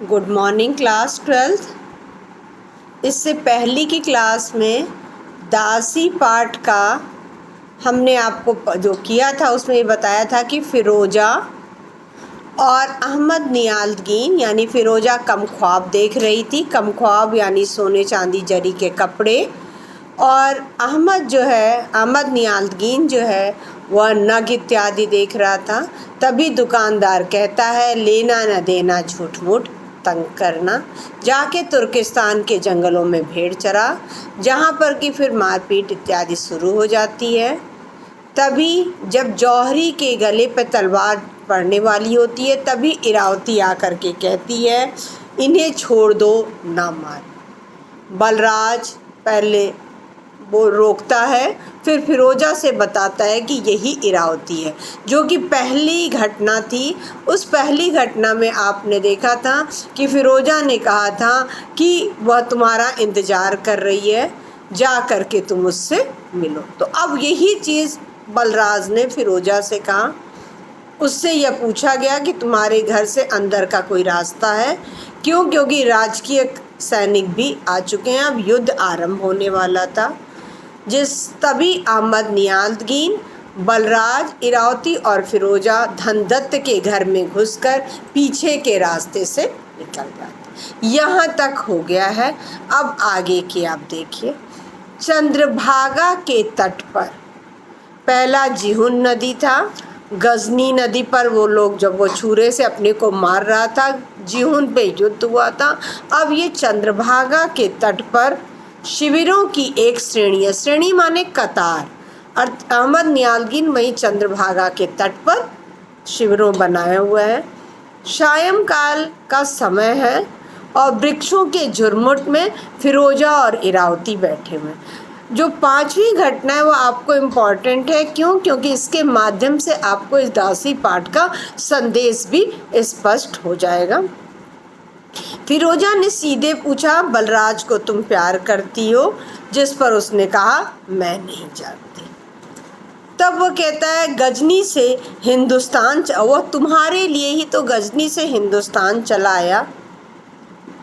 Good morning class 12th। इससे पहली की क्लास में दासी पाठ का हमने आपको जो किया था उसमें ये बताया था कि फ़िरोज़ा और अहमद नियाज़गीन यानी फ़िरोज़ा कम ख्वाब देख रही थी। कम ख्वाब यानी सोने चांदी जरी के कपड़े, और अहमद नियाज़गीन जो है वह नग इत्यादि देख रहा था। तभी दुकानदार कहता है, लेना न देना झूठ मूठ तंग करना। जाके तुर्किस्तान के जंगलों में भेड़ चरा, जहाँ पर कि फिर मारपीट इत्यादि शुरू हो जाती है। तभी जब जौहरी के गले पे तलवार पड़ने वाली होती है, तभी इरावती आकर के कहती है, इन्हें छोड़ दो, ना मार। बलराज पहले वो रोकता है, फिर फ़िरोज़ा से बताता है कि यही इरावती है। जो कि पहली घटना थी, उस पहली घटना में आपने देखा था कि फ़िरोज़ा ने कहा था कि वह तुम्हारा इंतज़ार कर रही है, जा कर के तुम उससे मिलो। तो अब यही चीज़ बलराज ने फ़िरोज़ा से कहा। उससे यह पूछा गया कि तुम्हारे घर से अंदर का कोई रास्ता है? क्यों? क्योंकि राजकीय सैनिक भी आ चुके हैं, अब युद्ध आरंभ होने वाला था। तभी अहमद नियाज़गीन, बलराज, इरावती और फ़िरोज़ा धनदत्त के घर में घुसकर पीछे के रास्ते से निकल जाते। यहाँ तक हो गया है। अब आगे की आप देखिए। चंद्रभागा के तट पर पहला जिहुन नदी था। गजनी नदी पर वो लोग जब वो छुरे से अपने को मार रहा था, जिहुन पे युद्ध हुआ था। अब ये चंद्रभागा के तट पर शिविरों की एक श्रेणी है। श्रेणी माने कतार। और अहमद नियाज़गीन वहीं चंद्रभागा के तट पर शिविरों बनाए हुए हैं। सायंकाल का समय है और वृक्षों के झुरमुट में फ़िरोज़ा और इरावती बैठे हुए हैं। जो पांचवी घटना है वो आपको इम्पॉर्टेंट है। क्यों? क्योंकि इसके माध्यम से आपको इस दासी पाठ का संदेश भी स्पष्ट हो जाएगा। फ़िरोज़ा ने सीधे पूछा, बलराज को तुम प्यार करती हो? जिस पर उसने कहा, मैं नहीं जानती। तब वो कहता है, गजनी से हिंदुस्तान वो तुम्हारे लिए ही तो गजनी से हिंदुस्तान चला आया,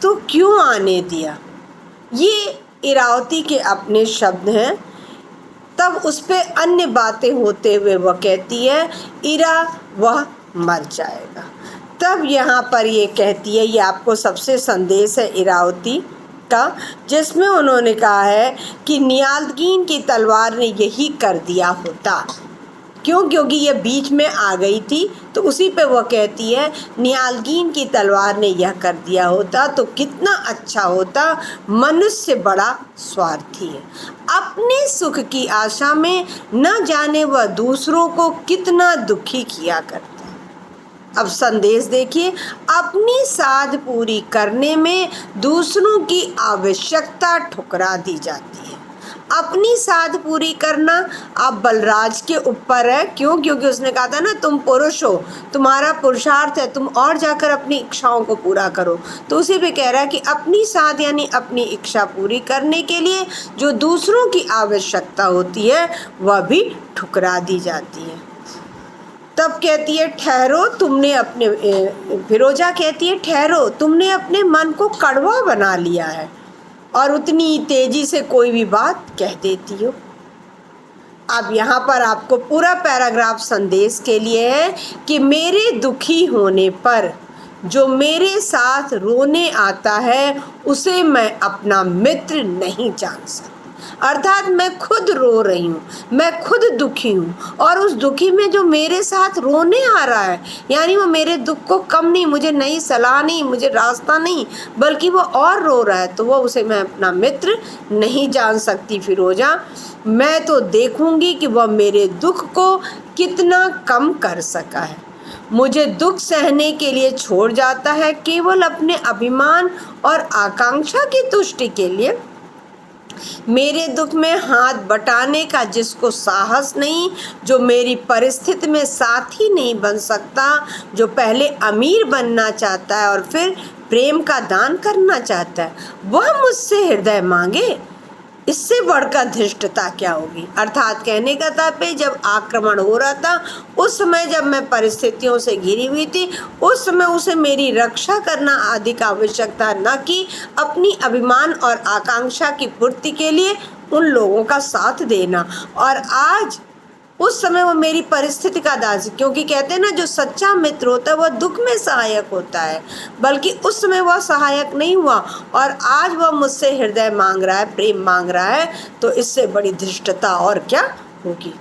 तो क्यों आने दिया? ये इरावती के अपने शब्द हैं। तब उस पे अन्य बातें होते हुए वह कहती है, इरा वह मर जाएगा। तब यहाँ पर ये कहती है, ये आपको सबसे संदेश है इरावती का, जिसमें उन्होंने कहा है कि नियाज़गीन की तलवार ने यही कर दिया होता। क्यों? क्योंकि ये बीच में आ गई थी, तो उसी पे वह कहती है, नियाज़गीन की तलवार ने यह कर दिया होता तो कितना अच्छा होता। मनुष्य बड़ा स्वार्थी है, अपने सुख की आशा में न जाने वह दूसरों को कितना दुखी किया करता है। अब संदेश देखिए, अपनी साध पूरी करने में दूसरों की आवश्यकता ठुकरा दी जाती है। अपनी साध पूरी करना अब बलराज के ऊपर है। क्यों? क्योंकि उसने कहा था ना, तुम पुरुष हो, तुम्हारा पुरुषार्थ है, तुम और जाकर अपनी इच्छाओं को पूरा करो। तो उसी पे कह रहा है कि अपनी साध यानी अपनी इच्छा पूरी करने के लिए जो दूसरों की आवश्यकता होती है वह भी ठुकरा दी जाती है। तब कहती है, ठहरो, तुमने अपने फ़िरोज़ा कहती है, ठहरो, तुमने अपने मन को कड़वा बना लिया है और उतनी तेजी से कोई भी बात कह देती हो। अब यहाँ पर आपको पूरा पैराग्राफ संदेश के लिए है कि मेरे दुखी होने पर जो मेरे साथ रोने आता है उसे मैं अपना मित्र नहीं जान सकती। अर्थात मैं खुद रो रही हूँ, मैं खुद दुखी हूँ, और उस दुखी में जो मेरे साथ रोने आ रहा है, यानी वो मेरे दुख को कम नहीं, मुझे नई सलाह नहीं, मुझे रास्ता नहीं, बल्कि वो और रो रहा है, तो वो उसे मैं अपना मित्र नहीं जान सकती फ़िरोज़ा। मैं तो देखूंगी कि वह मेरे दुख को कितना कम कर सका है। मुझे दुख सहने के लिए छोड़ जाता है केवल अपने अभिमान और आकांक्षा की तुष्टि के लिए। मेरे दुख में हाथ बटाने का जिसको साहस नहीं, जो मेरी परिस्थिति में साथी नहीं बन सकता, जो पहले अमीर बनना चाहता है और फिर प्रेम का दान करना चाहता है, वह मुझसे हृदय मांगे, इससे बढ़कर धृष्टता क्या होगी। अर्थात कहने का तात्पर्य, जब आक्रमण हो रहा था उस समय जब मैं परिस्थितियों से घिरी हुई थी, उस समय उसे मेरी रक्षा करना अधिक आवश्यक था, न कि अपनी अभिमान और आकांक्षा की पूर्ति के लिए उन लोगों का साथ देना। और आज उस समय वो मेरी परिस्थिति का दास, क्योंकि कहते हैं ना, जो सच्चा मित्र होता है वह दुख में सहायक होता है, बल्कि उस समय वह सहायक नहीं हुआ और आज वह मुझसे हृदय मांग रहा है, प्रेम मांग रहा है, तो इससे बड़ी धृष्टता और क्या होगी।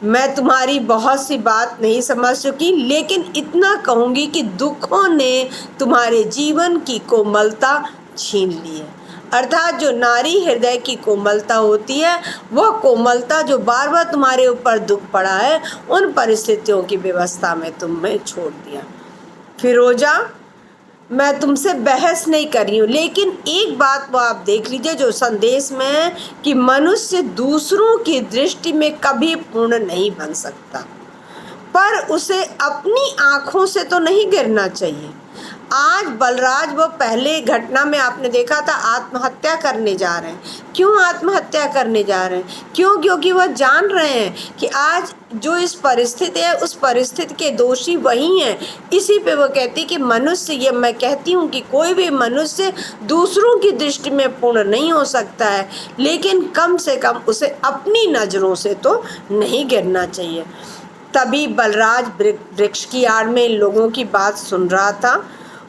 मैं तुम्हारी बहुत सी बात नहीं समझ चुकी, लेकिन इतना कहूँगी कि दुखों ने तुम्हारे जीवन की कोमलता छीन ली है। अर्थात जो नारी हृदय की कोमलता होती है, वह कोमलता जो बार बार तुम्हारे ऊपर दुख पड़ा है, उन परिस्थितियों की व्यवस्था में तुमने छोड़ दिया। फिरोजा, मैं तुमसे बहस नहीं कर रही हूँ, लेकिन एक बात वो आप देख लीजिए जो संदेश में है कि मनुष्य दूसरों की दृष्टि में कभी पूर्ण नहीं बन सकता, पर उसे अपनी आँखों से तो नहीं गिरना चाहिए। आज बलराज, वो पहले घटना में आपने देखा था, आत्महत्या करने जा रहे हैं। क्यों आत्महत्या करने जा रहे हैं? क्यों? क्योंकि वह जान रहे हैं कि आज जो इस परिस्थिति है, उस परिस्थिति के दोषी वही हैं। इसी पे वो कहती कि मनुष्य, ये मैं कहती हूँ कि कोई भी मनुष्य दूसरों की दृष्टि में पूर्ण नहीं हो सकता है, लेकिन कम से कम उसे अपनी नज़रों से तो नहीं गिरना चाहिए। तभी बलराज वृक्ष की आड़ में इन लोगों की बात सुन रहा था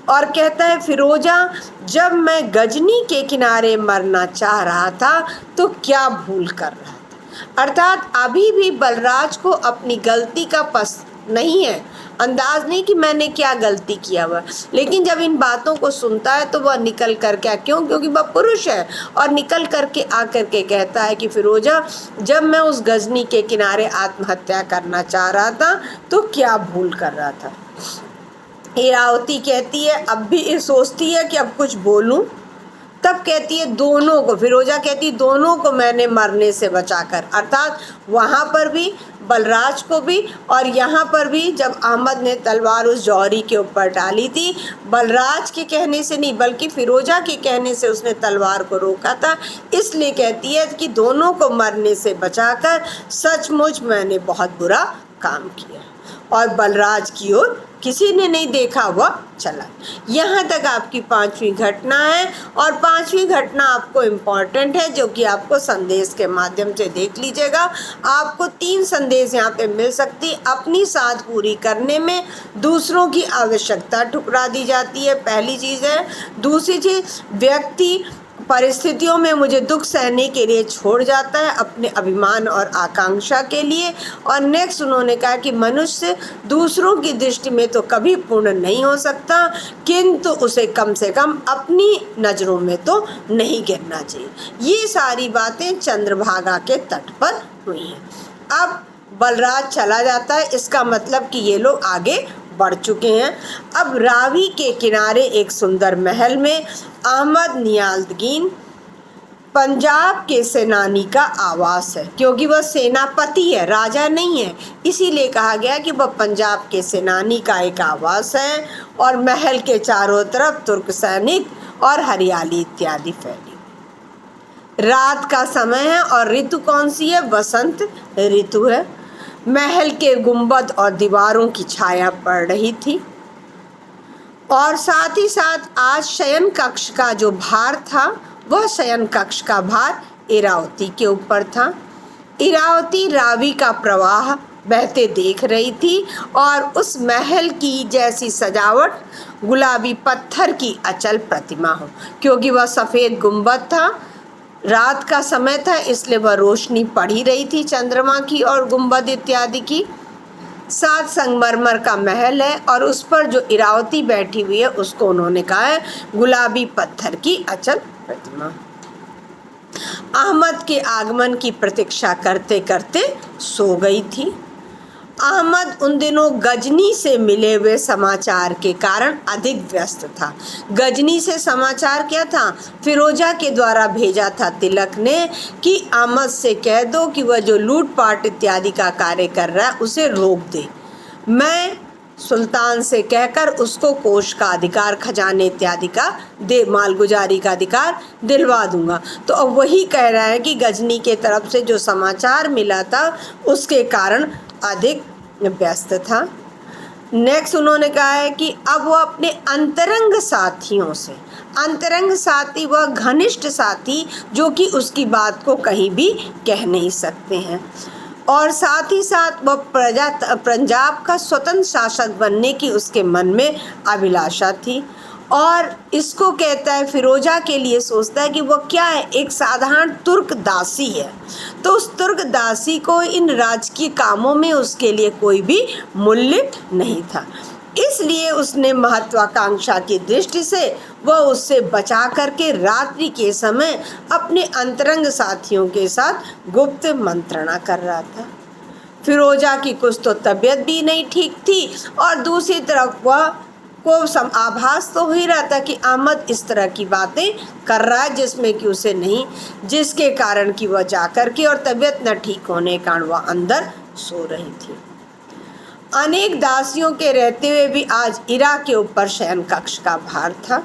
और कहता है, फिरोजा, जब मैं गजनी के किनारे मरना चाह रहा था तो क्या भूल कर रहा था। अर्थात अभी भी बलराज को अपनी गलती का पस नहीं है, अंदाज नहीं कि मैंने क्या गलती किया हुआ, लेकिन जब इन बातों को सुनता है तो वह निकल कर क्या, क्यों? क्योंकि वह पुरुष है, और निकल करके आकर के कहता है कि फिरोजा, जब मैं उस गजनी के किनारे आत्महत्या करना चाह रहा था तो क्या भूल कर रहा था। इरावती कहती है, अब भी सोचती है कि अब कुछ बोलूं, तब कहती है दोनों को, फिरोजा कहती दोनों को मैंने मरने से बचाकर। अर्थात वहाँ पर भी बलराज को भी और यहाँ पर भी, जब अहमद ने तलवार उस जौहरी के ऊपर डाली थी, बलराज के कहने से नहीं बल्कि फिरोजा के कहने से उसने तलवार को रोका था। इसलिए कहती है कि दोनों को मरने से बचाकर सचमुच मैंने बहुत बुरा काम किया। और बलराज की ओर किसी ने नहीं देखा, वह चला। यहाँ तक आपकी 5वीं घटना है, और 5वीं घटना आपको इम्पॉर्टेंट है, जो कि आपको संदेश के माध्यम से देख लीजिएगा। आपको 3 संदेश यहाँ पे मिल सकती। अपनी साध पूरी करने में दूसरों की आवश्यकता ठुकरा दी जाती है, पहली चीज़ है। दूसरी चीज़, व्यक्ति परिस्थितियों में मुझे दुख सहने के लिए छोड़ जाता है अपने अभिमान और आकांक्षा के लिए। और नेक्स्ट उन्होंने कहा कि मनुष्य दूसरों की दृष्टि में तो कभी पूर्ण नहीं हो सकता, किंतु उसे कम से कम अपनी नज़रों में तो नहीं गिरना चाहिए। ये सारी बातें चंद्रभागा के तट पर हुई हैं। अब बलराज चला जाता है, इसका मतलब कि ये लोग आगे बढ़ चुके हैं। अब रावी के किनारे एक सुंदर महल में अहमद नियाज़गीन पंजाब के सेनानी का आवास है, क्योंकि वह सेनापति है, राजा नहीं है, इसीलिए कहा गया कि वह पंजाब के सेनानी का एक आवास है। और महल के चारों तरफ तुर्क सैनिक और हरियाली इत्यादि फैली। रात का समय है और ऋतु कौन सी है? वसंत ऋतु है। महल के गुंबद और दीवारों की छाया पड़ रही थी, और साथ ही साथ आज शयन कक्ष का जो भार था, वह शयन कक्ष का भार इरावती के ऊपर था। इरावती रावी का प्रवाह बहते देख रही थी, और उस महल की जैसी सजावट गुलाबी पत्थर की अचल प्रतिमा हो, क्योंकि वह सफ़ेद गुंबद था, रात का समय था, इसलिए वह रोशनी पड़ ही रही थी चंद्रमा की और गुंबद इत्यादि की। सात संगमरमर का महल है, और उस पर जो इरावती बैठी हुई है उसको उन्होंने कहा है गुलाबी पत्थर की अचल प्रतिमा। अहमद के आगमन की प्रतीक्षा करते करते सो गई थी। अहमद उन दिनों गजनी से मिले हुए समाचार के कारण अधिक व्यस्त था। गजनी से समाचार क्या था? फिरोजा के द्वारा भेजा था तिलक ने कि अहमद से कह दो कि वह जो लूटपाट इत्यादि का कार्य कर रहा है उसे रोक दे। मैं सुल्तान से कहकर उसको कोष का अधिकार, खजाने इत्यादि का मालगुजारी का अधिकार दिलवा दूंगा। तो अब वही कह रहा है कि गजनी के तरफ से जो समाचार मिला था उसके कारण अधिक व्यस्त था। नेक्स्ट उन्होंने कहा है कि अब वह अपने अंतरंग साथियों से, अंतरंग साथी वह घनिष्ठ साथी जो कि उसकी बात को कहीं भी कह नहीं सकते हैं, और साथ ही साथ वह पंजाब का स्वतंत्र शासक बनने की उसके मन में अभिलाषा थी। और इसको कहता है, फिरोजा के लिए सोचता है कि वो क्या है, एक साधारण तुर्क दासी है। तो उस तुर्क दासी को इन राजकीय कामों में उसके लिए कोई भी मूल्य नहीं था, इसलिए उसने महत्वाकांक्षा की दृष्टि से वह उससे बचा करके रात्रि के समय अपने अंतरंग साथियों के साथ गुप्त मंत्रणा कर रहा था। फिरोजा की कुछ तो तबीयत भी नहीं ठीक थी, और दूसरी तरफ वह को आभास तो हो ही रहा था कि अहमद इस तरह की बातें कर रहा है जिसमें कि उसे नहीं, जिसके कारण कि वह जाकर के और तबीयत न ठीक होने के कारण वह अंदर सो रही थी। अनेक दासियों के रहते हुए भी आज इरा के ऊपर शयन कक्ष का भार था।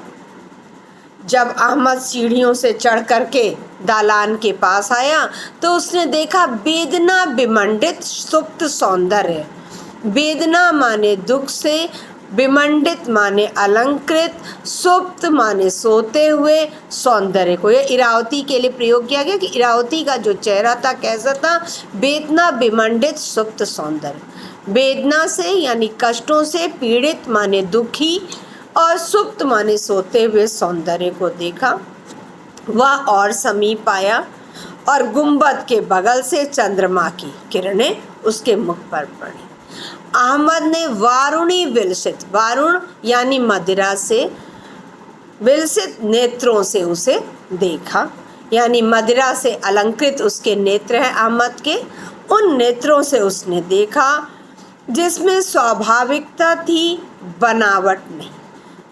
जब अहमद सीढ़ियों से चढ़ करके दालान के पास आया तो उसने देखा वेदना विमंडित सुप्त सौंदर्य। वेदना माने दुख से, विमंडित माने अलंकृत, सुप्त माने सोते हुए सौंदर्य को यह इरावती के लिए प्रयोग किया गया कि इरावती का जो चेहरा था कैसा था, वेदना विमंडित सुप्त सौंदर्य। वेदना से यानी कष्टों से पीड़ित माने दुखी, और सुप्त माने सोते हुए सौंदर्य को देखा। वह और समीप आया और गुंबद के बगल से चंद्रमा की किरणें उसके मुख पर पड़ी। अहमद ने वारुणी विलसित, वारुण यानी मदिरा से, विलसित नेत्रों से उसे देखा, यानी मदिरा से अलंकृत उसके नेत्र हैं अहमद के, उन नेत्रों से उसने देखा जिसमें स्वाभाविकता थी, बनावट नहीं,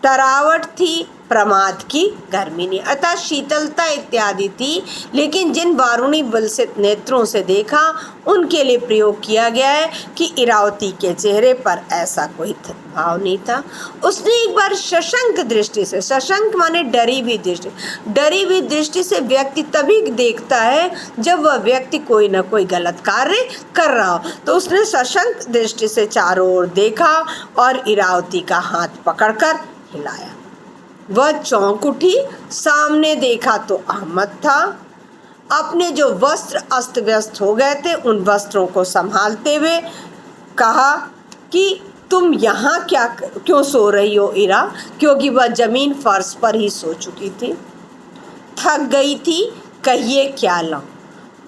तरावट थी, प्रमाद की गर्मी नहीं, अर्थात शीतलता इत्यादि थी, लेकिन जिन वारुणी विलसित नेत्रों से देखा उनके लिए प्रयोग किया गया है कि इरावती के चेहरे पर ऐसा कोई भाव नहीं था। उसने एक बार सशंक दृष्टि से, सशंक माने डरी हुई दृष्टि, डरी हुई दृष्टि से व्यक्ति तभी देखता है जब वह व्यक्ति कोई न कोई गलत कार्य कर रहा हो, तो उसने सशंक दृष्टि से चारों ओर देखा और इरावती का हाथ पकड़कर हिलाया। वह चौंक उठी, सामने देखा तो अहमद था। अपने जो वस्त्र अस्त व्यस्त हो गए थे उन वस्त्रों को संभालते हुए कहा कि तुम यहाँ क्यों सो रही हो इरा, क्योंकि वह जमीन फर्श पर ही सो चुकी थी। थक गई थी, कहिए क्या लाऊं,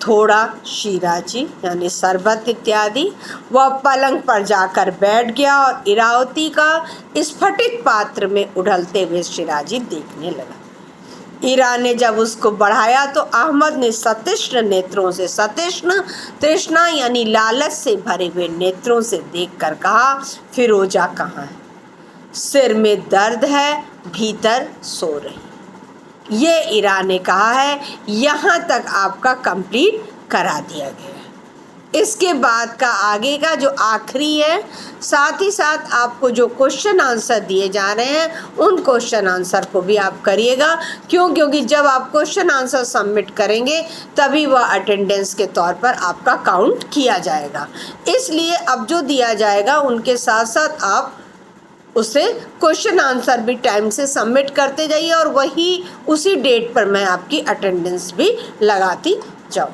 थोड़ा शीराजी यानी शरबत इत्यादि। वह पलंग पर जाकर बैठ गया और इरावती का स्फटिक पात्र में उड़लते हुए शिराजी देखने लगा। इरा ने जब उसको बढ़ाया तो अहमद ने सतृष्ण नेत्रों से, सतृष्ण तृष्णा यानी लालच से भरे हुए नेत्रों से देखकर कहा, फिरोजा कहाँ है? सिर में दर्द है, भीतर सो रही। ये इरा ने कहा है, यहाँ तक आपका कंप्लीट करा दिया गया है। इसके बाद का आगे का जो आखिरी है, साथ ही साथ आपको जो क्वेश्चन आंसर दिए जा रहे हैं उन क्वेश्चन आंसर को भी आप करिएगा। क्योंकि जब आप क्वेश्चन आंसर सबमिट करेंगे तभी वह अटेंडेंस के तौर पर आपका काउंट किया जाएगा। इसलिए अब जो दिया जाएगा उनके साथ साथ आप उसे क्वेश्चन आंसर भी टाइम से सबमिट करते जाइए और वही उसी डेट पर मैं आपकी अटेंडेंस भी लगाती जाऊँ।